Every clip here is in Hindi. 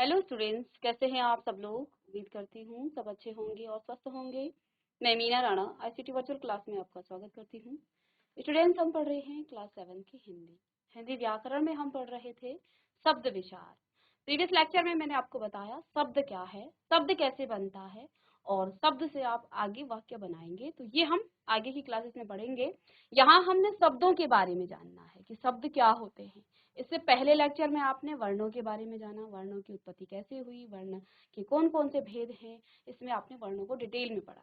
हेलो स्टूडेंट्स, कैसे हैं आप सब लोग। उम्मीद करती हूँ सब अच्छे होंगे और स्वस्थ होंगे। मैं Meena Rana ICT virtual class में आपका स्वागत करती हूँ। स्टूडेंट्स, हम पढ़ रहे हैं क्लास 7 की हिंदी हिंदी व्याकरण में हम पढ़ रहे थे शब्द विचार। प्रीवियस लेक्चर में मैंने आपको बताया शब्द क्या है, शब्द कैसे बनता है और शब्द से आप आगे वाक्य बनाएंगे। तो ये हम आगे की क्लासेस में पढ़ेंगे। यहाँ हमने शब्दों के बारे में जानना है कि शब्द क्या होते हैं। इससे पहले लेक्चर में आपने वर्णों के बारे में जाना, वर्णों की उत्पत्ति कैसे हुई, वर्ण के कौन कौन से भेद हैं, इसमें आपने वर्णों को डिटेल में पढ़ा।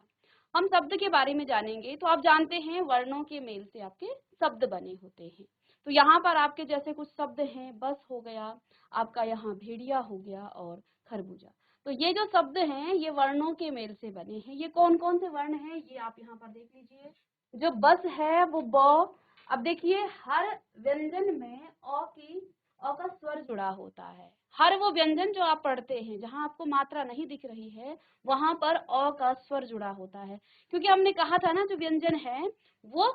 हम शब्द के बारे में जानेंगे। तो आप जानते हैं वर्णों के मेल से आपके शब्द बने होते हैं। तो यहाँ पर आपके जैसे कुछ शब्द हैं, बस हो गया, आपका यहाँ भेड़िया हो गया और खरबूजा। तो ये जो शब्द हैं ये वर्णों के मेल से बने हैं। ये कौन कौन से वर्ण हैं ये आप यहाँ पर देख लीजिए। जो बस है वो ब। अब देखिए हर व्यंजन में अ का स्वर जुड़ा होता है। हर वो व्यंजन जो आप पढ़ते हैं जहां आपको मात्रा नहीं दिख रही है वहां पर अ का स्वर जुड़ा होता है, क्योंकि हमने कहा था ना जो व्यंजन है वो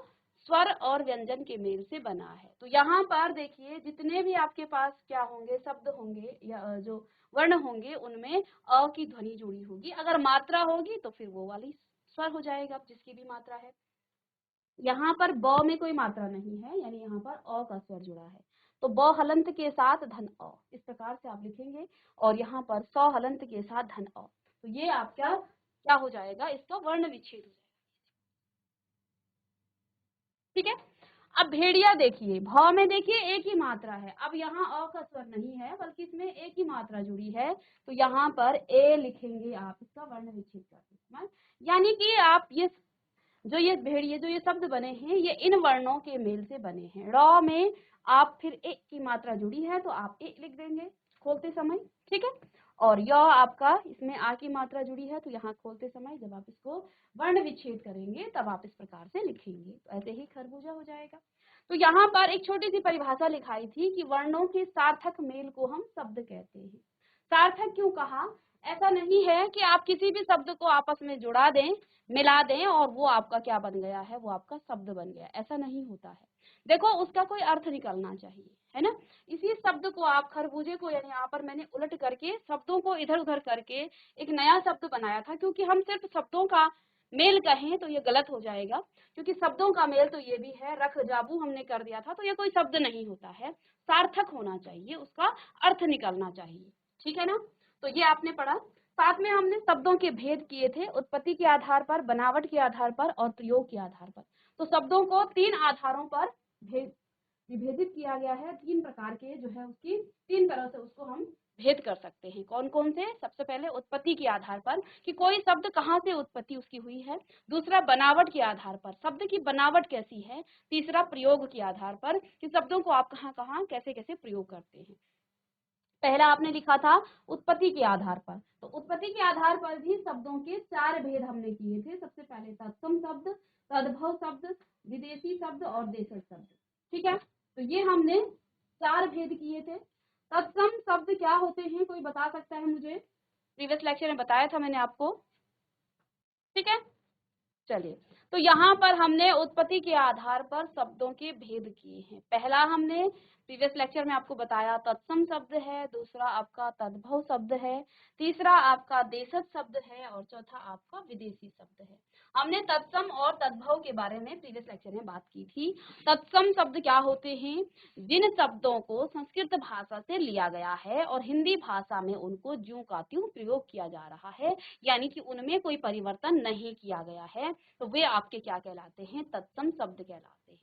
स्वर और व्यंजन के मेल से बना है। तो यहाँ पर देखिए जितने भी आपके पास क्या होंगे, शब्द होंगे या जो वर्ण होंगे उनमें अ की ध्वनि जुड़ी होगी। अगर मात्रा होगी तो फिर वो वाली स्वर हो जाएगा जिसकी भी मात्रा है। यहाँ पर ब में कोई मात्रा नहीं है, यानी यहाँ पर अ का स्वर जुड़ा है। तो ब हलंत के साथ धन अ, इस प्रकार से आप लिखेंगे। और यहाँ पर स हलंत के साथ धन अ। तो ये आपका क्या हो जाएगा, इसका वर्ण विच्छेद हो जाएगा। ठीक है। अब भेड़िया देखिए, भ में देखिए एक ही मात्रा है। अब यहाँ अ का स्वर नहीं है बल्कि इसमें एक ही मात्रा जुड़ी है। तो यहाँ पर ए लिखेंगे आप, इसका वर्ण विच्छेद करते। यानी कि आप ये भेड़िए जो ये शब्द बने हैं ये इन वर्णों के मेल से बने हैं। र में आप फिर एक की मात्रा जुड़ी है तो आप ए लिख देंगे खोलते समय। ठीक है। और य आपका इसमें आ की मात्रा जुड़ी है तो यहाँ खोलते समय जब आप इसको वर्ण विच्छेद करेंगे तब आप इस प्रकार से लिखेंगे। तो ऐसे ही खरबूजा हो जाएगा। तो यहाँ पर एक छोटी सी परिभाषा लिखाई थी कि वर्णों के सार्थक मेल को हम शब्द कहते हैं। सार्थक क्यों कहा? ऐसा नहीं है कि आप किसी भी शब्द को आपस में जुड़ा दें, मिला दें और वो आपका क्या बन गया है, वो आपका शब्द बन गया। ऐसा नहीं होता है। देखो उसका कोई अर्थ निकलना चाहिए, है ना। इसी शब्द को आप खरबूजे को, यानी यहाँ पर मैंने उलट करके शब्दों को इधर उधर करके एक नया शब्द बनाया था, क्योंकि हम सिर्फ शब्दों का मेल कहें तो ये गलत हो जाएगा। क्योंकि शब्दों का मेल तो ये भी है, रख जाबू हमने कर दिया था तो ये कोई शब्द नहीं होता है। सार्थक होना चाहिए, उसका अर्थ निकलना चाहिए। ठीक है ना। तो ये आपने पढ़ा। साथ में हमने शब्दों के भेद किए थे, उत्पत्ति के आधार पर, बनावट के आधार पर और प्रयोग के आधार पर। तो शब्दों को 3 आधारों पर विभेदित किया गया है। 3 प्रकार के जो है उसकी 3 तरह से उसको हम भेद कर सकते हैं। कौन कौन से? सबसे पहले उत्पत्ति के आधार पर कि कोई शब्द कहाँ से उत्पत्ति उसकी हुई है। दूसरा बनावट के आधार पर, शब्द की बनावट कैसी है। तीसरा प्रयोग के आधार पर कि शब्दों को आप कहाँ कहाँ कैसे कैसे प्रयोग करते हैं। पहला आपने लिखा था उत्पत्ति के आधार पर। तो उत्पत्ति के आधार पर भी शब्दों के 4 भेद हमने किए थे। सबसे पहले तत्सम शब्द, तद्भव शब्द, विदेशी शब्द और देशज शब्द। ठीक है। तो ये हमने 4 भेद किए थे। तत्सम शब्द क्या होते हैं, कोई बता सकता है मुझे? प्रीवियस लेक्चर में बताया था मैंने आपको। ठीक है। चलिए, तो यहाँ पर हमने उत्पत्ति के आधार पर शब्दों के भेद किए हैं। पहला हमने प्रीवियस लेक्चर में आपको बताया तत्सम शब्द है, दूसरा आपका तद्भव शब्द है, तीसरा आपका देशज शब्द है और चौथा आपका विदेशी शब्द है। हमने तत्सम और तद्भव के बारे में प्रीवियस लेक्चर में बात की थी। तत्सम शब्द क्या होते हैं? जिन शब्दों को संस्कृत भाषा से लिया गया है और हिंदी भाषा में उनको ज्यों का त्यों प्रयोग किया जा रहा है, यानी कि उनमें कोई परिवर्तन नहीं किया गया है, तो वे आपके क्या कहलाते हैं? तत्सम शब्द कहलाते हैं।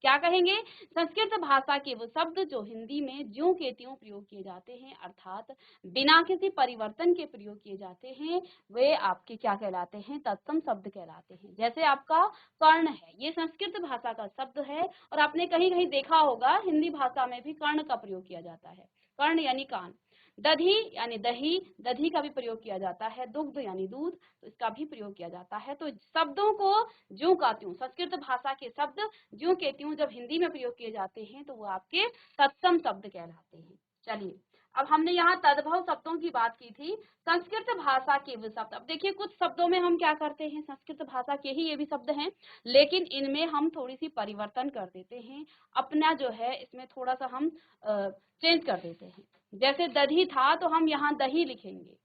क्या कहेंगे? संस्कृत भाषा के वो शब्द जो हिंदी में ज्यों के त्यों प्रयोग किए जाते हैं, अर्थात बिना किसी परिवर्तन के प्रयोग किए जाते हैं, वे आपके क्या कहलाते हैं? तत्सम शब्द कहलाते हैं। जैसे आपका कर्ण है, ये संस्कृत भाषा का शब्द है और आपने कहीं कहीं देखा होगा हिंदी भाषा में भी कर्ण का प्रयोग किया जाता है। कर्ण यानी कान। दधी यानी दही, दधी का भी प्रयोग किया जाता है। दुग्ध यानी दूध, तो इसका भी प्रयोग किया जाता है। तो शब्दों को ज्यों का त्यों, संस्कृत भाषा के शब्द ज्यों के त्यों जब हिंदी में प्रयोग किए जाते हैं तो वो आपके तत्सम शब्द कहलाते हैं। चलिए, अब हमने यहाँ तद्भव शब्दों की बात की थी, संस्कृत भाषा के भी शब्द। अब देखिए कुछ शब्दों में हम क्या करते हैं, संस्कृत भाषा के ही ये भी शब्द हैं, लेकिन इनमें हम थोड़ी सी परिवर्तन कर देते हैं, अपना जो है इसमें थोड़ा सा हम चेंज कर देते हैं। जैसे दधी था तो हम यहाँ दही लिखेंगे,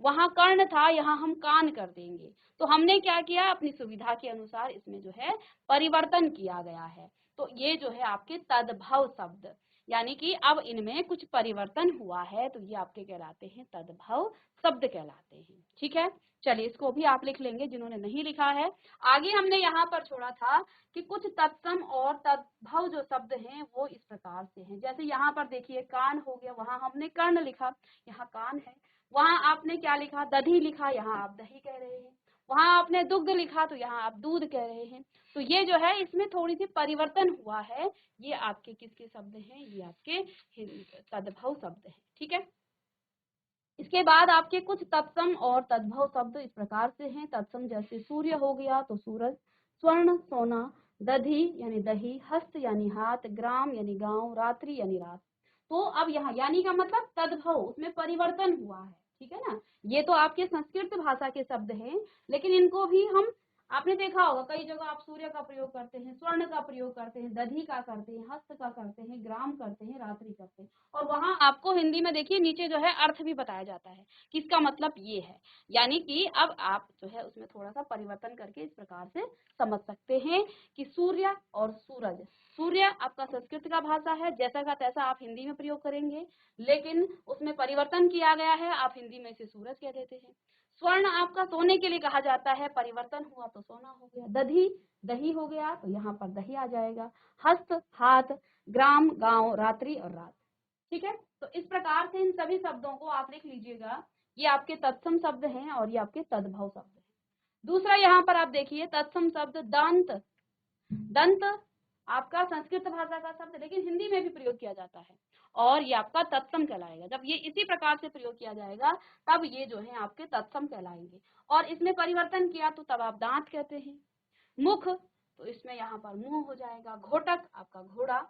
वहां कर्ण था यहाँ हम कान कर देंगे। तो हमने क्या किया, अपनी सुविधा के अनुसार इसमें जो है परिवर्तन किया गया है। तो ये जो है आपके तद्भव शब्द, यानी कि अब इनमें कुछ परिवर्तन हुआ है, तो ये आपके कहलाते हैं तद्भव शब्द कहलाते हैं। ठीक है, चलिए इसको भी आप लिख लेंगे जिन्होंने नहीं लिखा है। आगे हमने यहाँ पर छोड़ा था कि कुछ तत्सम और तद्भव जो शब्द हैं वो इस प्रकार से हैं। जैसे यहाँ पर देखिए कान हो गया, वहां हमने कर्ण लिखा, यहाँ कान है। वहां आपने क्या लिखा, दधी लिखा, यहाँ आप दही कह रहे हैं। वहां आपने दुग्ध लिखा तो यहाँ आप दूध कह रहे हैं। तो ये जो है इसमें थोड़ी सी परिवर्तन हुआ है। ये आपके किसके शब्द हैं, ये आपके तद्भव शब्द हैं। ठीक है, इसके बाद आपके कुछ तत्सम और तद्भव शब्द इस प्रकार से हैं। तत्सम जैसे सूर्य हो गया तो सूरज, स्वर्ण सोना, दधी यानी दही, हस्त यानी हाथ, ग्राम यानी गांव, रात्रि यानी रात। तो अब यहाँ यानी का मतलब तद्भव, उसमें परिवर्तन हुआ है। ठीक है ना, ये तो आपके संस्कृत भाषा के शब्द हैं, लेकिन इनको भी हम, आपने देखा होगा कई जगह आप सूर्य का प्रयोग करते हैं, स्वर्ण का प्रयोग करते हैं, दधी का करते हैं, हस्त का करते हैं, ग्राम करते हैं, रात्रि करते हैं। और वहां आपको हिंदी में देखिए नीचे जो है अर्थ भी बताया जाता है कि इसका मतलब ये है। यानी कि अब आप जो है उसमें थोड़ा सा परिवर्तन करके इस प्रकार से समझ सकते हैं कि सूर्य और सूरज, सूर्य आपका संस्कृत का भाषा है, जैसा का तैसा आप हिंदी में प्रयोग करेंगे, लेकिन उसमें परिवर्तन किया गया है, आप हिंदी में इसे सूरज कह देते हैं। स्वर्ण आपका सोने के लिए कहा जाता है, परिवर्तन हुआ तो सोना हो गया। दधी दही हो गया तो यहाँ पर दही आ जाएगा। हस्त हाथ, ग्राम गांव, रात्रि और रात। ठीक है, तो इस प्रकार से इन सभी शब्दों को आप लिख लीजिएगा। ये आपके तत्सम शब्द हैं और ये आपके तद्भव शब्द हैं। दूसरा यहाँ पर आप देखिए तत्सम शब्द दंत। दंत आपका संस्कृत भाषा का शब्द, लेकिन हिंदी में भी प्रयोग किया जाता है, और ये आपका तत्सम कहलाएगा। जब ये इसी प्रकार से प्रयोग किया जाएगा तब ये जो है आपके तत्सम कहलाएंगे। और इसमें परिवर्तन किया तो तब आप दांत कहते हैं। मुख तो इसमें यहाँ पर मुंह हो जाएगा। घोटक आपका घोड़ा,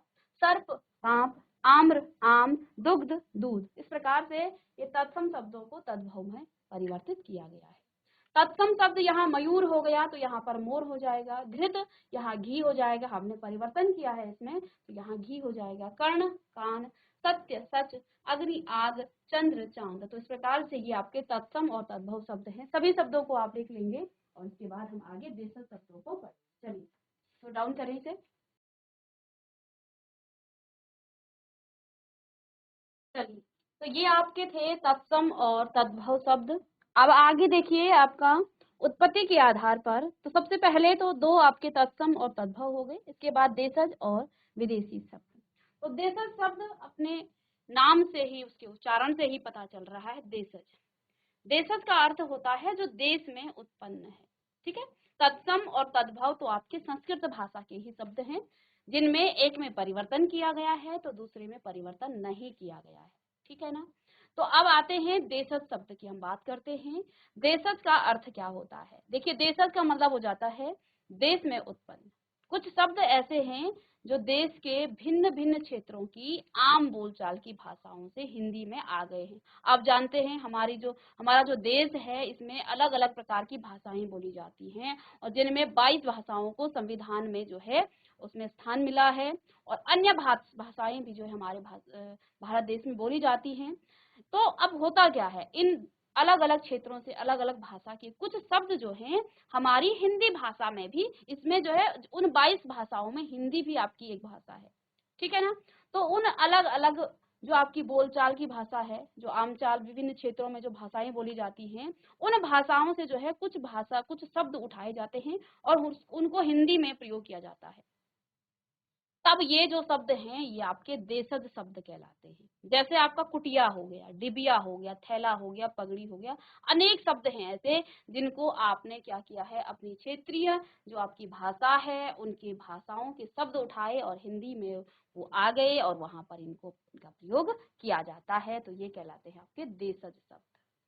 सर्प सांप, आम्र आम, दुग्ध दूध। इस प्रकार से ये तत्सम शब्दों को तद्भव में परिवर्तित किया गया है। तत्सम शब्द यहाँ मयूर हो गया तो यहाँ पर मोर हो जाएगा। घृत यहाँ घी हो जाएगा, हमने परिवर्तन किया है इसमें, तो यहाँ घी हो जाएगा। कर्ण कान, सत्य सच, अग्नि आग, चंद्र चांद। तो इस प्रकार से ये आपके तत्सम और तद्भव शब्द हैं। सभी शब्दों को आप लिख लेंगे और इसके बाद हम आगे देशज शब्दों को पढ़ेंगे। चलिए तो डाउन करें इसे। चलिए, तो ये आपके थे तत्सम और तद्भव शब्द। अब आगे देखिए आपका उत्पत्ति के आधार पर, तो सबसे पहले तो दो आपके तत्सम और तद्भव हो गए, इसके बाद देशज और विदेशी शब्द। तो देशज शब्द अपने नाम से ही, उसके उच्चारण से ही पता चल रहा है, देशज। देशज का अर्थ होता है जो देश में उत्पन्न है। ठीक है, तत्सम और तद्भव तो आपके संस्कृत भाषा के ही शब्द हैं, जिनमें एक में परिवर्तन किया गया है तो दूसरे में परिवर्तन नहीं किया गया है। ठीक है ना, तो अब आते हैं देशज शब्द की हम बात करते हैं। देशज का अर्थ क्या होता है, देखिए देशज का मतलब हो जाता है देश में उत्पन्न। कुछ शब्द ऐसे हैं जो देश के भिन्न भिन्न क्षेत्रों की आम बोलचाल की भाषाओं से हिंदी में आ गए हैं। आप जानते हैं हमारा जो देश है इसमें अलग अलग प्रकार की भाषाएं बोली जाती हैं, और जिनमें 22 भाषाओं को संविधान में जो है उसमें स्थान मिला है, और अन्य भाषाएं भी जो है हमारे भारत देश में बोली जाती हैं। तो अब होता क्या है, इन अलग अलग क्षेत्रों से अलग अलग भाषा के कुछ शब्द जो हैं हमारी हिंदी भाषा में भी, इसमें जो है उन 22 भाषाओं में हिंदी भी आपकी एक भाषा है। ठीक है ना, तो उन अलग अलग जो आपकी बोलचाल की भाषा है, जो आमचाल विभिन्न क्षेत्रों में जो भाषाएं बोली जाती हैं, उन भाषाओं से जो है कुछ शब्द उठाए जाते हैं और उनको हिंदी में प्रयोग किया जाता है। तब ये जो शब्द हैं ये आपके देशज शब्द कहलाते हैं। जैसे आपका कुटिया हो गया, डिबिया हो गया, थैला हो गया, पगड़ी हो गया, अनेक शब्द हैं ऐसे जिनको आपने क्या किया है, अपनी क्षेत्रीय जो आपकी भाषा है उनकी भाषाओं के शब्द उठाए और हिंदी में वो आ गए और वहां पर इनका प्रयोग किया जाता है, तो ये कहलाते हैं आपके देशज शब्द।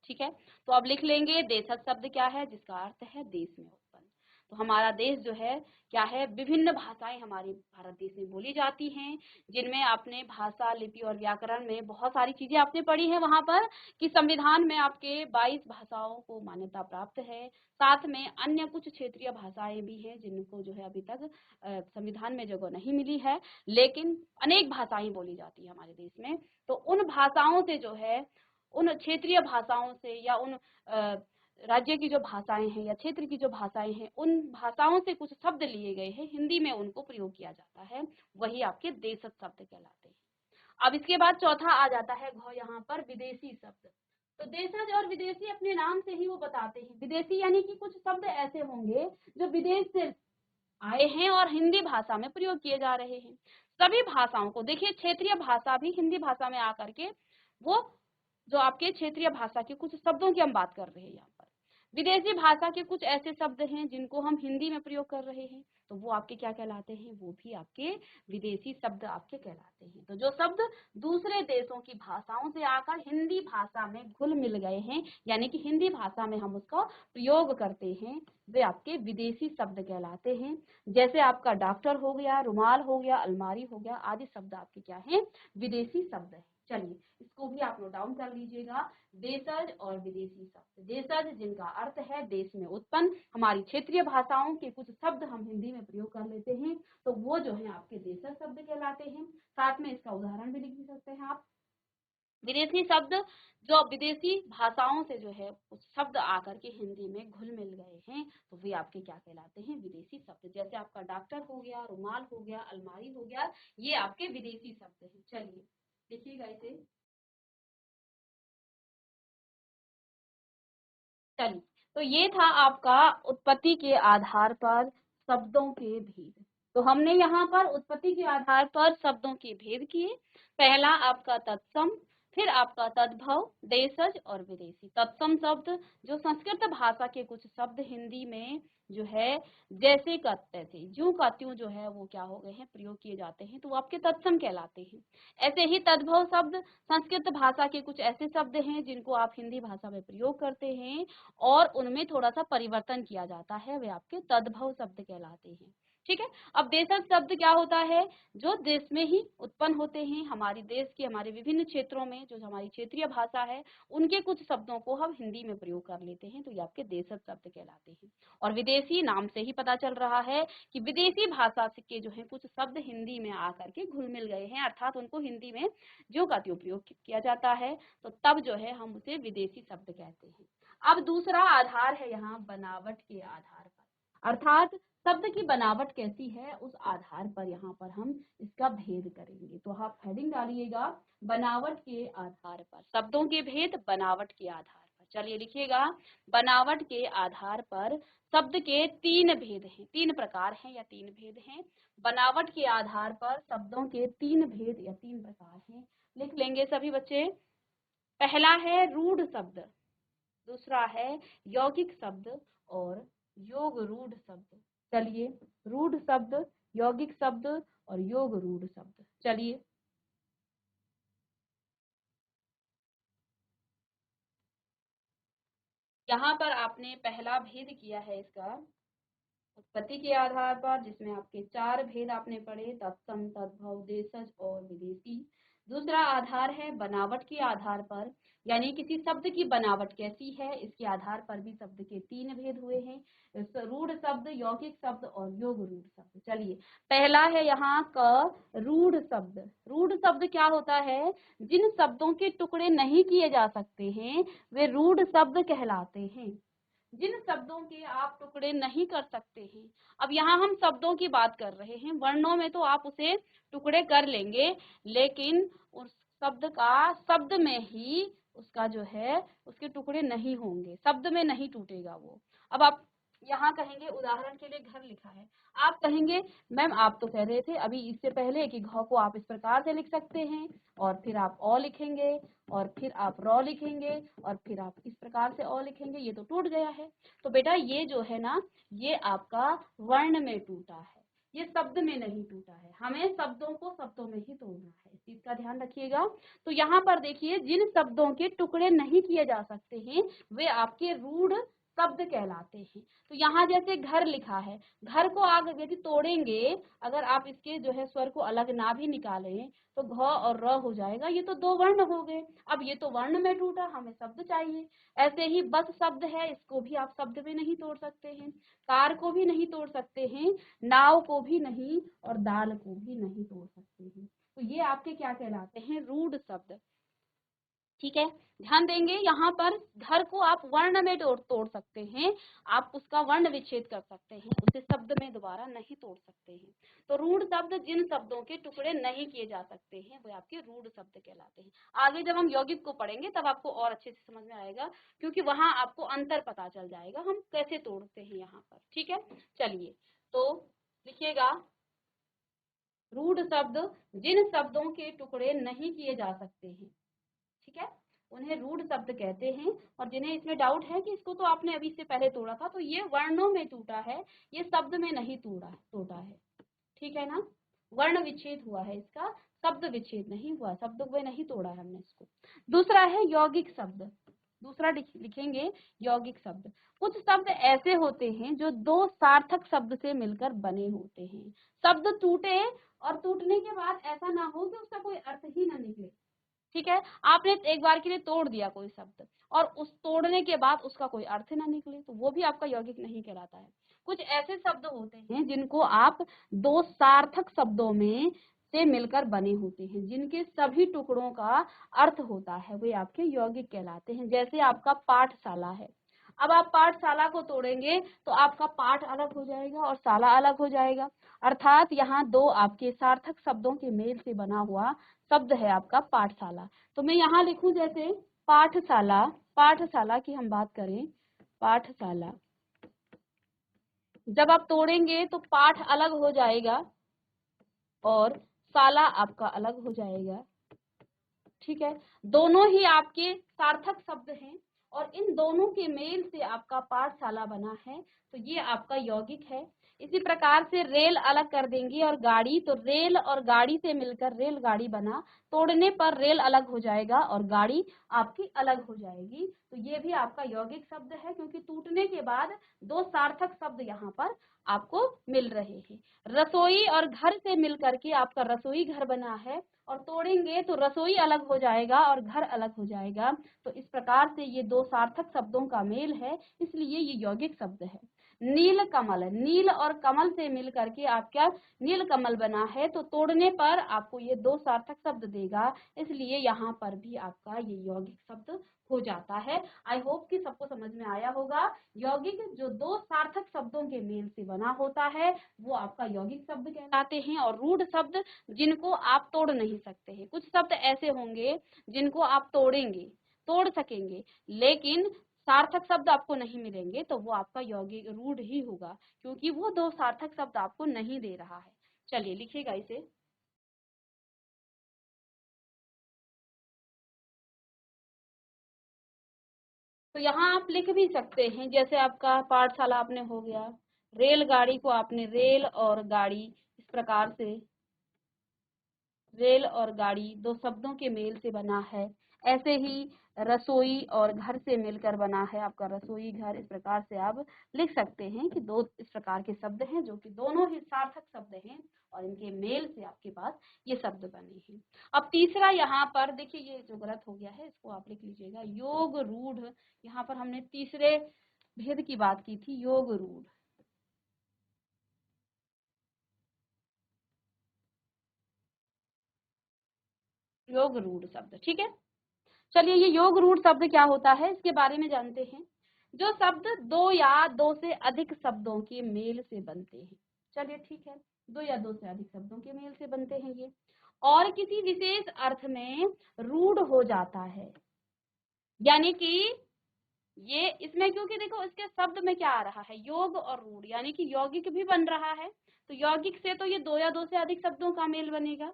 ठीक है, तो अब लिख लेंगे देशज शब्द क्या है, जिसका अर्थ है देश में उत्पन्न। तो हमारा देश जो है क्या है, विभिन्न भाषाएं हमारे भारत देश में बोली जाती हैं, जिनमें आपने भाषा, लिपि और व्याकरण में बहुत सारी चीजें आपने पढ़ी है वहां पर कि संविधान में आपके 22 भाषाओं को मान्यता प्राप्त है। साथ में अन्य कुछ क्षेत्रीय भाषाएं भी हैं जिनको जो है अभी तक संविधान में जगह नहीं मिली है, लेकिन अनेक भाषाएं बोली जाती है हमारे देश में। तो उन भाषाओं से जो है, उन क्षेत्रीय भाषाओं से या उन राज्य की जो भाषाएं हैं या क्षेत्र की जो भाषाएं हैं, उन भाषाओं से कुछ शब्द लिए गए हैं, हिंदी में उनको प्रयोग किया जाता है, वही आपके देशज शब्द कहलाते हैं। अब इसके बाद चौथा आ जाता है घ यहाँ पर विदेशी शब्द। तो देशज और विदेशी अपने नाम से ही वो बताते हैं। विदेशी यानी कि कुछ शब्द ऐसे होंगे जो विदेश से आए हैं और हिंदी भाषा में प्रयोग किए जा रहे हैं। सभी भाषाओं को देखिए, क्षेत्रीय भाषा भी हिंदी भाषा में आकर के वो जो आपके क्षेत्रीय भाषा के कुछ शब्दों की हम बात कर रहे हैं यहाँ पर, विदेशी भाषा के कुछ ऐसे शब्द हैं जिनको हम हिंदी में प्रयोग कर रहे हैं, तो वो आपके क्या कहलाते हैं, वो भी आपके विदेशी शब्द आपके कहलाते हैं। तो जो शब्द दूसरे देशों की भाषाओं से आकर हिंदी भाषा में घुल मिल गए हैं, यानी कि हिंदी भाषा में हम उसका प्रयोग करते हैं, वे आपके विदेशी शब्द कहलाते हैं। जैसे आपका डॉक्टर हो गया, रुमाल हो गया, अलमारी हो गया, आदि शब्द आपके क्या है, विदेशी शब्द है। चलिए इसको भी आप नोट डाउन कर लीजिएगा, देशज और विदेशी शब्द। देशज जिनका अर्थ है देश में उत्पन्न, हमारी क्षेत्रीय भाषाओं के कुछ शब्द हम हिंदी में प्रयोग कर लेते हैं, तो वो जो है आपके देशज शब्द कहलाते हैं। साथ में इसका उदाहरण भी लिख सकते हैं आप। विदेशी शब्द, जो विदेशी भाषाओं से जो है कुछ शब्द आकर के हिंदी में घुल मिल गए हैं, तो वे आपके क्या कहलाते हैं, विदेशी शब्द। जैसे आपका डॉक्टर हो गया, रुमाल हो गया, अलमारी हो गया, ये आपके विदेशी शब्द हैं। चलिए देखिएगा इसे। चलिए, तो ये था आपका उत्पत्ति के आधार पर शब्दों के भेद। तो हमने यहाँ पर उत्पत्ति के आधार पर शब्दों के भेद किए। पहला आपका तत्सम, फिर आपका तद्भव, देशज और विदेशी। तत्सम शब्द जो संस्कृत भाषा के कुछ शब्द हिंदी में जो है जैसे का तैसे, ज्यों का त्यों जो है वो क्या हो गए हैं, प्रयोग किए जाते हैं, तो वो आपके तत्सम कहलाते हैं। ऐसे ही तद्भव शब्द संस्कृत भाषा के कुछ ऐसे शब्द हैं जिनको आप हिंदी भाषा में प्रयोग करते हैं और उनमें थोड़ा सा परिवर्तन किया जाता है, वे आपके तद्भव शब्द कहलाते हैं। ठीक है। अब देशज शब्द क्या होता है, जो देश में ही उत्पन्न होते हैं, हमारे देश के हमारे विभिन्न क्षेत्रों में जो हमारी क्षेत्रीय भाषा है उनके कुछ शब्दों को हम हिंदी में प्रयोग कर लेते हैं, तो ये आपके देशज शब्द कहलाते हैं। और विदेशी नाम से ही पता चल रहा है कि विदेशी भाषा के जो है कुछ शब्द हिंदी में आकर के घुल मिल गए हैं, अर्थात उनको हिंदी में ज्यों का त्यों प्रयोग किया जाता है, तो तब जो है हम उसे विदेशी शब्द कहते हैं। अब दूसरा आधार है यहाँ बनावट के आधार पर, अर्थात शब्द की बनावट कैसी है उस आधार पर यहाँ पर हम इसका भेद करेंगे। तो आप हेडिंग डालिएगा, बनावट के आधार पर, शब्दों के भेद बनावट के आधार पर। चलिए लिखिएगा, बनावट के आधार पर शब्द के तीन भेद हैं, तीन प्रकार हैं या तीन भेद हैं। बनावट के आधार पर शब्दों के तीन भेद या तीन प्रकार हैं, लिख लेंगे सभी बच्चे। पहला है रूढ़ शब्द, दूसरा है यौगिक शब्द और योग रूढ़ शब्द। चलिए, रूढ़ शब्द, यौगिक शब्द और योग रूढ़ शब्द। चलिए यहाँ पर आपने पहला भेद किया है इसका उत्पत्ति के आधार पर, जिसमें आपके चार भेद आपने पढ़े, तत्सम, तद्भव, देशज और विदेशी। दूसरा आधार है बनावट के आधार पर, यानी किसी शब्द की बनावट कैसी है इसके आधार पर भी शब्द के तीन भेद हुए हैं, रूढ़ शब्द, यौगिक शब्द और योग रूढ़ शब्द। चलिए, पहला है यहाँ का रूढ़ शब्द। रूढ़ शब्द क्या होता है, जिन शब्दों के टुकड़े नहीं किए जा सकते हैं वे रूढ़ शब्द कहलाते हैं। जिन शब्दों के आप टुकड़े नहीं कर सकते हैं, अब यहाँ हम शब्दों की बात कर रहे हैं, वर्णों में तो आप उसे टुकड़े कर लेंगे, लेकिन उस शब्द का शब्द में ही उसका जो है उसके टुकड़े नहीं होंगे, शब्द में नहीं टूटेगा वो। अब आप यहाँ कहेंगे, उदाहरण के लिए घर लिखा है, आप कहेंगे मैम आप तो कह रहे थे अभी इससे पहले कि घ को आप इस प्रकार से लिख सकते हैं और फिर आप अ लिखेंगे और फिर आप र लिखेंगे और फिर आप इस प्रकार से अ लिखेंगे, ये तो टूट गया है। तो बेटा ये जो है ना, ये आपका वर्ण में टूटा है, ये शब्द में नहीं टूटा है। हमें शब्दों को शब्दों में ही तोड़ना है, इस चीज का ध्यान रखिएगा। तो यहाँ पर देखिए, जिन शब्दों के टुकड़े नहीं किए जा सकते हैं वे आपके रूढ़ शब्द कहलाते हैं। तो यहाँ जैसे घर लिखा है, घर को आगे यदि तोड़ेंगे, अगर आप इसके जो है स्वर को अलग ना भी निकालें तो घ और र हो जाएगा, ये तो दो वर्ण हो गए। अब ये तो वर्ण में टूटा, हमें शब्द चाहिए। ऐसे ही बस शब्द है, इसको भी आप शब्द में नहीं तोड़ सकते हैं, कार को भी नहीं तोड़ सकते हैं, नाव को भी नहीं, और दाल को भी नहीं तोड़ सकते हैं। तो ये आपके क्या कहलाते हैं, रूढ़ शब्द। ठीक है, ध्यान देंगे, यहाँ पर घर को आप वर्ण में तोड़ सकते हैं, आप उसका वर्ण विच्छेद कर सकते हैं, उसे शब्द में दोबारा नहीं तोड़ सकते हैं। तो रूढ़ शब्द जिन शब्दों के टुकड़े नहीं किए जा सकते हैं वो आपके रूढ़ शब्द कहलाते हैं। आगे जब हम यौगिक को पढ़ेंगे तब आपको और अच्छे से समझ में आएगा, क्योंकि वहां आपको अंतर पता चल जाएगा हम कैसे तोड़ते हैं यहाँ पर। ठीक है, चलिए तो लिखिएगा, रूढ़ शब्द जिन शब्दों के टुकड़े नहीं किए जा सकते हैं, ठीक है, उन्हें रूढ़ शब्द कहते हैं। और जिन्हें इसमें डाउट है कि इसको तो आपने अभी से पहले तोड़ा था, तो ये वर्णों में टूटा है, ये शब्द में नहीं टूटा है। ठीक है ना, वर्ण विच्छेद हुआ है इसका, शब्द विच्छेद नहीं हुआ, शब्द में नहीं तोड़ा है हमने इसको। दूसरा है यौगिक शब्द, दूसरा लिखेंगे यौगिक शब्द। कुछ शब्द ऐसे होते हैं जो दो सार्थक शब्द से मिलकर बने होते हैं। शब्द टूटे और टूटने के बाद ऐसा ना हो कि उसका कोई अर्थ ही ना निकले। ठीक है, आपने एक बार के लिए तोड़ दिया कोई शब्द और उस तोड़ने के बाद उसका कोई अर्थ ना निकले, तो वो भी आपका यौगिक नहीं कहलाता है। कुछ ऐसे शब्द होते हैं जिनको आप दो सार्थक शब्दों में से मिलकर बने होते हैं, जिनके सभी टुकड़ों का अर्थ होता है, वे आपके यौगिक कहलाते हैं। जैसे आपका पाठशाला है, अब आप पाठशाला को तोड़ेंगे तो आपका पाठ अलग हो जाएगा और शाला अलग हो जाएगा, अर्थात यहाँ दो आपके सार्थक शब्दों के मेल से बना हुआ शब्द है आपका पाठशाला। तो मैं यहाँ लिखूं जैसे पाठशाला, पाठशाला की हम बात करें, पाठशाला, जब आप तोड़ेंगे तो पाठ अलग हो जाएगा और शाला आपका अलग हो जाएगा। ठीक है, दोनों ही आपके सार्थक शब्द हैं और इन दोनों के मेल से आपका पाठशाला बना है, तो ये आपका यौगिक है। इसी प्रकार से रेल अलग कर देंगे और गाड़ी, तो रेल और गाड़ी से मिलकर रेलगाड़ी बना, तोड़ने पर रेल अलग हो जाएगा और गाड़ी आपकी अलग हो जाएगी, तो ये भी आपका यौगिक शब्द है, क्योंकि टूटने के बाद दो सार्थक शब्द यहाँ पर आपको मिल रहे हैं। रसोई और घर से मिलकर के आपका रसोई घर बना है, और तोड़ेंगे तो रसोई अलग हो जाएगा और घर अलग हो जाएगा। तो इस प्रकार से ये दो सार्थक शब्दों का मेल है, इसलिए ये यौगिक शब्द है। नील कमल, नील और कमल से मिल करके आपका नील कमल बना है, तो तोड़ने पर आपको ये दो सार्थक शब्द देगा, इसलिए यहाँ पर भी आपका ये यौगिक शब्द हो जाता है। आई होप कि सबको समझ में आया होगा। यौगिक जो दो सार्थक शब्दों के मेल से बना होता है वो आपका यौगिक शब्द कहलाते हैं। और रूढ़ शब्द जिनको आप तोड़ नहीं सकते हैं, कुछ शब्द ऐसे होंगे जिनको आप तोड़ेंगे, तोड़ सकेंगे, लेकिन सार्थक शब्द आपको नहीं मिलेंगे, तो वो आपका यौगिक रूढ़ ही होगा, क्योंकि वो दो सार्थक शब्द आपको नहीं दे रहा है। चलिए लिखिएगा इसे। तो यहाँ आप लिख भी सकते हैं, जैसे आपका पाठशाला आपने हो गया, रेलगाड़ी को आपने रेल और गाड़ी, इस प्रकार से रेल और गाड़ी दो शब्दों के मेल से बना है। ऐसे ही रसोई और घर से मिलकर बना है आपका रसोई घर। इस प्रकार से आप लिख सकते हैं कि दो इस प्रकार के शब्द हैं जो कि दोनों ही सार्थक शब्द हैं और इनके मेल से आपके पास ये शब्द बने हैं। अब तीसरा यहाँ पर देखिए, ये जो गलत हो गया है इसको आप लिख लीजिएगा, योग रूढ़। यहाँ पर हमने तीसरे भेद की बात की थी, योग रूढ़, योग रूढ़ शब्द। ठीक है, चलिए ये योग रूढ़ शब्द क्या होता है इसके बारे में जानते हैं। जो शब्द दो या दो से अधिक शब्दों के मेल से बनते हैं, चलिए ठीक है, दो या दो से अधिक शब्दों के मेल से बनते हैं ये, और किसी विशेष अर्थ में रूढ़ हो जाता है, यानी कि ये इसमें, क्योंकि देखो इसके शब्द में क्या आ रहा है, योग और रूढ़, यानी कि यौगिक भी बन रहा है, तो यौगिक से तो ये दो या दो से अधिक शब्दों का मेल बनेगा।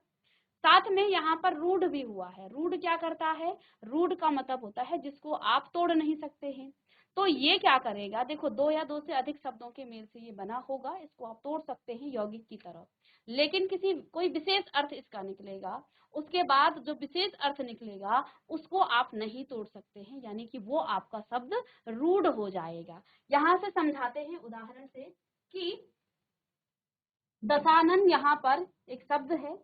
साथ में यहाँ पर रूढ़ भी हुआ है। रूढ़ क्या करता है, रूढ़ का मतलब होता है जिसको आप तोड़ नहीं सकते हैं। तो ये क्या करेगा, देखो दो या दो से अधिक शब्दों के मेल से ये बना होगा, इसको आप तोड़ सकते हैं यौगिक की तरह, लेकिन किसी कोई विशेष अर्थ इसका निकलेगा, उसके बाद जो विशेष अर्थ निकलेगा उसको आप नहीं तोड़ सकते हैं, यानी कि वो आपका शब्द रूढ़ हो जाएगा। यहाँ से समझाते हैं उदाहरण से कि दशानन यहाँ पर एक शब्द है,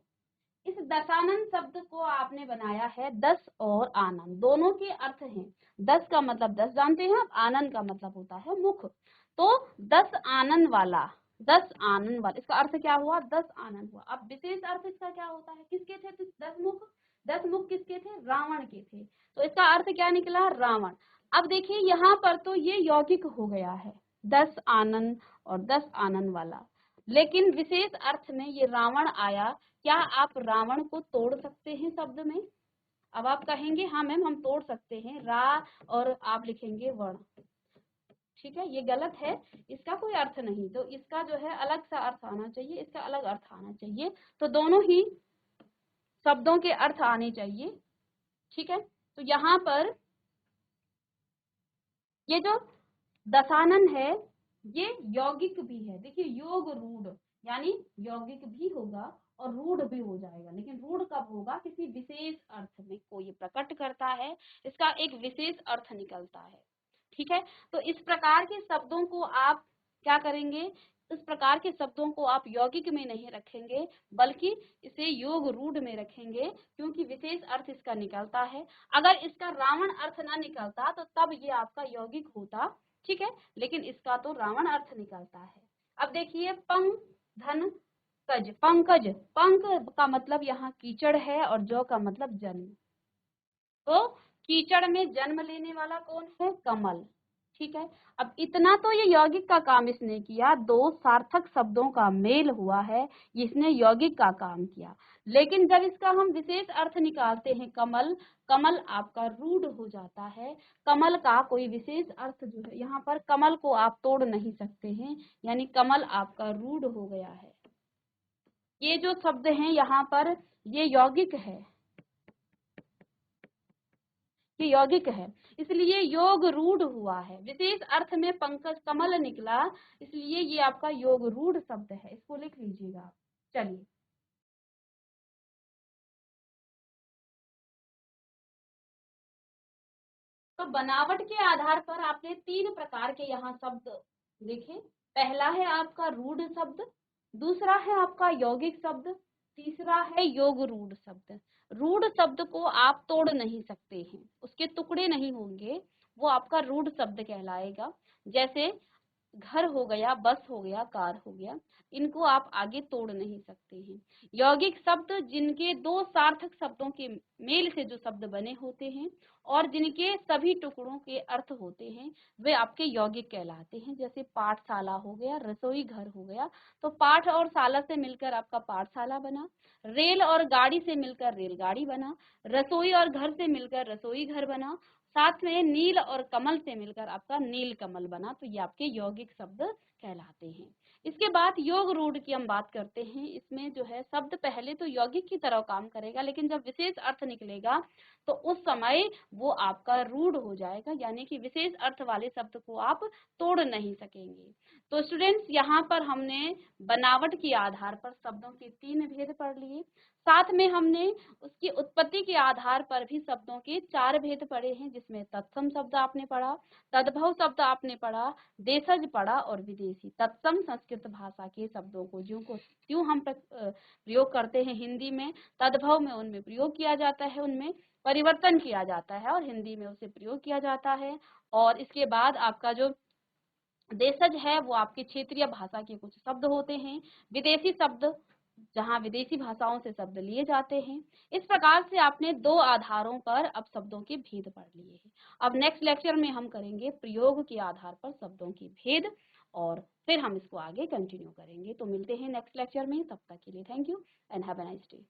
इस दशानन शब्द को आपने बनाया है 10 और आनंद, दोनों के अर्थ हैं। 10 का मतलब 10 जानते हैं आप, आनंद का मतलब होता है मुख। तो 10 आनंद वाला, 10 आनंद वाला, इसका अर्थ क्या हुआ, 10 आनंद हुआ। अब विशेष अर्थ इसका क्या होता है, किसके थे 10 मुख, 10 मुख किसके थे, रावण के थे, तो इसका अर्थ क्या निकला, रावण। अब देखिए यहाँ पर तो ये यौगिक हो गया है, 10 आनंद और 10 आनंद वाला, लेकिन विशेष अर्थ में ये रावण आया, क्या आप रावण को तोड़ सकते हैं शब्द में? अब आप कहेंगे हाँ मैम हम तोड़ सकते हैं, रा और आप लिखेंगे वर्ण, ठीक है, ये गलत है, इसका कोई अर्थ नहीं, तो इसका जो है अलग सा अर्थ आना चाहिए, इसका अलग अर्थ आना चाहिए, तो दोनों ही शब्दों के अर्थ आने चाहिए, ठीक है। तो यहाँ पर ये जो दशानन है ये यौगिक भी है, देखिए योग रूढ़, यानी यौगिक भी होगा और रूढ़ भी हो जाएगा, लेकिन रूढ़ कब होगा, किसी विशेष अर्थ में कोई प्रकट करता है, इसका एक विशेष अर्थ निकलता है, ठीक है। तो इस प्रकार के शब्दों को आप क्या करेंगे, इस प्रकार के शब्दों को आप यौगिक में नहीं रखेंगे बल्कि इसे योग रूढ़ में रखेंगे, क्योंकि विशेष अर्थ इसका निकलता है। अगर इसका रावण अर्थ ना निकलता तो तब ये आपका यौगिक होता, ठीक है, लेकिन इसका तो रावण अर्थ निकलता है। अब देखिए पंग धन कज, पंकज, पंक का मतलब यहाँ कीचड़ है और जो का मतलब जन्म, तो कीचड़ में जन्म लेने वाला कौन है, कमल, ठीक है। अब इतना तो ये यौगिक का काम इसने किया, दो सार्थक शब्दों का मेल हुआ है, इसने यौगिक का काम किया, लेकिन जब इसका हम विशेष अर्थ निकालते हैं कमल, कमल आपका रूढ़ हो जाता है, कमल का कोई विशेष अर्थ जो है, यहाँ पर कमल को आप तोड़ नहीं सकते हैं, यानी कमल आपका रूढ़ हो गया है। ये जो शब्द हैं यहाँ पर ये यौगिक है, ये यौगिक है, इसलिए योग रूढ़ हुआ है, विशेष अर्थ में पंकज कमल निकला, इसलिए ये आपका योग रूढ़ शब्द है, इसको लिख लीजिएगा। चलिए तो बनावट के आधार पर आपने 3 प्रकार के यहाँ शब्द देखे, पहला है आपका रूढ़ शब्द, दूसरा है आपका यौगिक शब्द, तीसरा है योग रूढ़ शब्द। रूढ़ शब्द को आप तोड़ नहीं सकते हैं, उसके टुकड़े नहीं होंगे, वो आपका रूढ़ शब्द कहलाएगा। जैसे घर हो गया, बस हो गया, कार हो गया, इनको आप आगे तोड़ नहीं सकते हैं। यौगिक शब्द जिनके दो सार्थक शब्दों के मेल से जो शब्द बने होते हैं और जिनके सभी टुकड़ों के अर्थ होते हैं वे आपके यौगिक कहलाते हैं। जैसे पाठशाला हो गया, रसोई घर हो गया, तो पाठ और शाला से मिलकर आपका पाठशाला बना, रेल और गाड़ी से मिलकर रेलगाड़ी बना, रसोई और घर से मिलकर रसोई घर बना, साथ में नील और कमल से मिलकर आपका नील कमल बना, तो ये आपके यौगिक शब्द कहलाते हैं। इसके बाद योग रूढ़ की हम बात करते हैं, इसमें जो है शब्द पहले तो यौगिक की तरह काम करेगा, लेकिन जब विशेष अर्थ निकलेगा तो उस समय वो आपका रूढ़ हो जाएगा, यानी कि विशेष अर्थ वाले शब्द को आप तोड़ नहीं सकेंगे। तो स्टूडेंट्स यहाँ पर हमने बनावट के आधार पर शब्दों के 3 भेद पढ़ लिए, साथ में हमने उसकी उत्पत्ति के आधार पर भी शब्दों के 4 भेद पढ़े हैं, जिसमें तत्सम शब्द आपने पढ़ा, तद्भव शब्द आपने पढ़ा, देशज पढ़ा और विदेशी। तत्सम संस्कृत भाषा के शब्दों को ज्यों हम प्रयोग करते हैं हिंदी में, तद्भव में उनमें प्रयोग किया जाता है, उनमें परिवर्तन किया जाता है और हिंदी में उसे प्रयोग किया जाता है। और इसके बाद आपका जो देशज है वो आपके क्षेत्रीय भाषा के कुछ शब्द होते हैं, विदेशी शब्द जहाँ विदेशी भाषाओं से शब्द लिए जाते हैं। इस प्रकार से आपने 2 आधारों पर अब शब्दों के भेद पढ़ लिए हैं। अब नेक्स्ट लेक्चर में हम करेंगे प्रयोग के आधार पर शब्दों के भेद, और फिर हम इसको आगे कंटिन्यू करेंगे। तो मिलते हैं नेक्स्ट लेक्चर में, तब तक के लिए thank you and have a nice day.